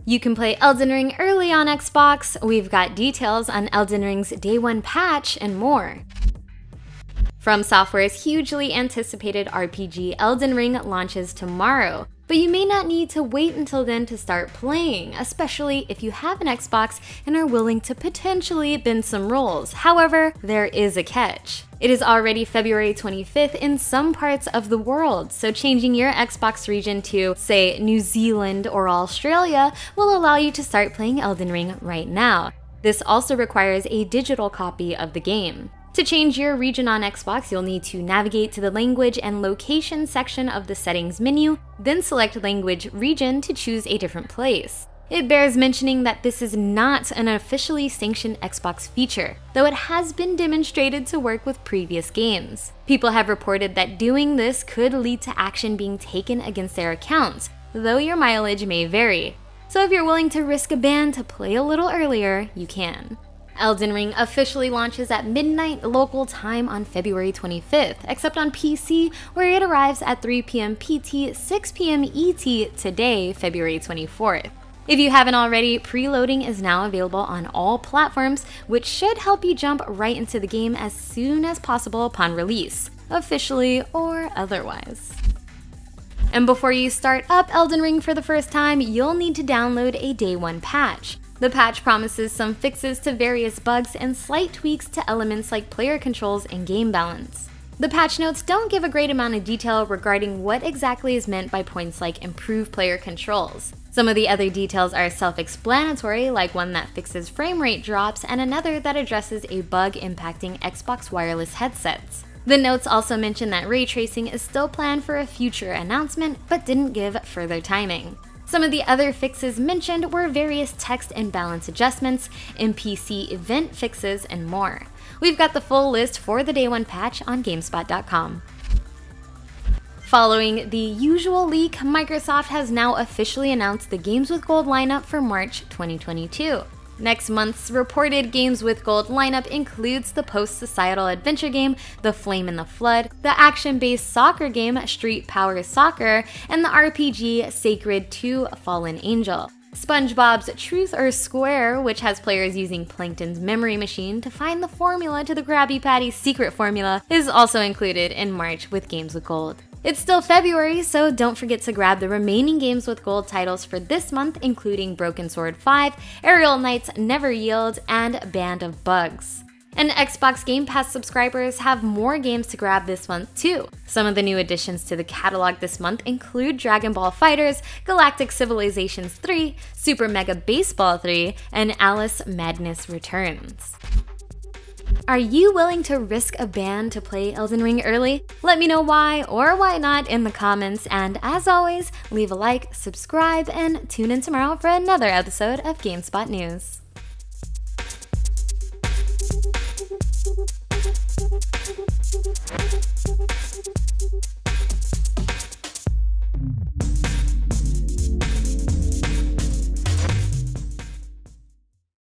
You can play Elden Ring early on Xbox, we've got details on Elden Ring's Day 1 patch, and more. From Software's hugely anticipated RPG Elden Ring launches tomorrow, but you may not need to wait until then to start playing, especially if you have an Xbox and are willing to potentially bend some rules. However, there is a catch. It is already February 25th in some parts of the world, so changing your Xbox region to, say, New Zealand or Australia will allow you to start playing Elden Ring right now. This also requires a digital copy of the game. To change your region on Xbox, you'll need to navigate to the Language and Location section of the Settings menu, then select Language Region to choose a different place. It bears mentioning that this is not an officially sanctioned Xbox feature, though it has been demonstrated to work with previous games. People have reported that doing this could lead to action being taken against their accounts, though your mileage may vary. So if you're willing to risk a ban to play a little earlier, you can. Elden Ring officially launches at midnight local time on February 25th, except on PC, where it arrives at 3 p.m. PT, 6 p.m. ET today, February 24th. If you haven't already, preloading is now available on all platforms, which should help you jump right into the game as soon as possible upon release, officially or otherwise. And before you start up Elden Ring for the first time, you'll need to download a Day 1 patch. The patch promises some fixes to various bugs and slight tweaks to elements like player controls and game balance. The patch notes don't give a great amount of detail regarding what exactly is meant by points like improved player controls. Some of the other details are self-explanatory, like one that fixes frame rate drops and another that addresses a bug impacting Xbox wireless headsets. The notes also mention that ray tracing is still planned for a future announcement, but didn't give further timing. Some of the other fixes mentioned were various text and balance adjustments, NPC event fixes, and more. We've got the full list for the Day 1 patch on GameSpot.com. Following the usual leak, Microsoft has now officially announced the Games with Gold lineup for March 2022. Next month's reported Games with Gold lineup includes the post-societal adventure game The Flame in the Flood, the action-based soccer game Street Power Soccer, and the RPG Sacred 2: Fallen Angel. SpongeBob's Truth or Square, which has players using Plankton's memory machine to find the formula to the Krabby Patty's secret formula, is also included in March with Games with Gold. It's still February, so don't forget to grab the remaining Games with Gold titles for this month, including Broken Sword 5, Aerial Knight's Never Yield, and Band of Bugs. And Xbox Game Pass subscribers have more games to grab this month too. Some of the new additions to the catalog this month include Dragon Ball FighterZ, Galactic Civilizations 3, Super Mega Baseball 3, and Alice Madness Returns. Are you willing to risk a ban to play Elden Ring early? Let me know why or why not in the comments, and as always, leave a like, subscribe, and tune in tomorrow for another episode of GameSpot News.